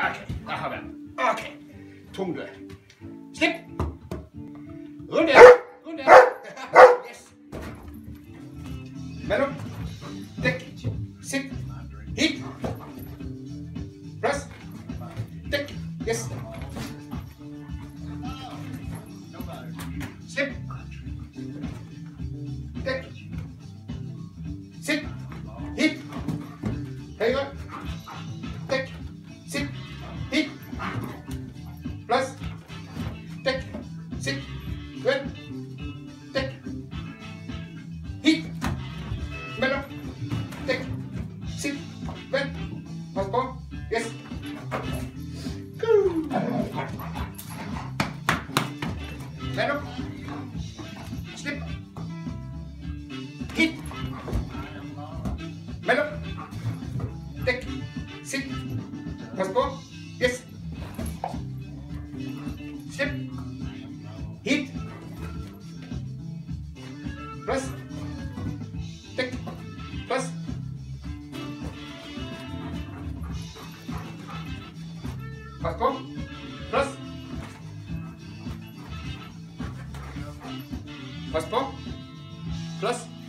Okay, der har været. Okay. Tung dør. Slip. Rundt der. Rundt der. Yes. Melon. Dæk. Sit. Hit. Press. Dæk. Yes. Slip. Dæk. Sit. Hit. Hey, godt. Dæk. Sit. Hit. Plus. Dæk. Sit. Vend. Dæk. Hit. Melon. Dæk. Sit. Vend. Pas på. Yes. Melon. Slip. Hit. Melon. Dæk. Sit. Pas på. Yes. Slip. Hit. Plus. Dæk. Plus. Pas på. Plus. Pas på. Plus.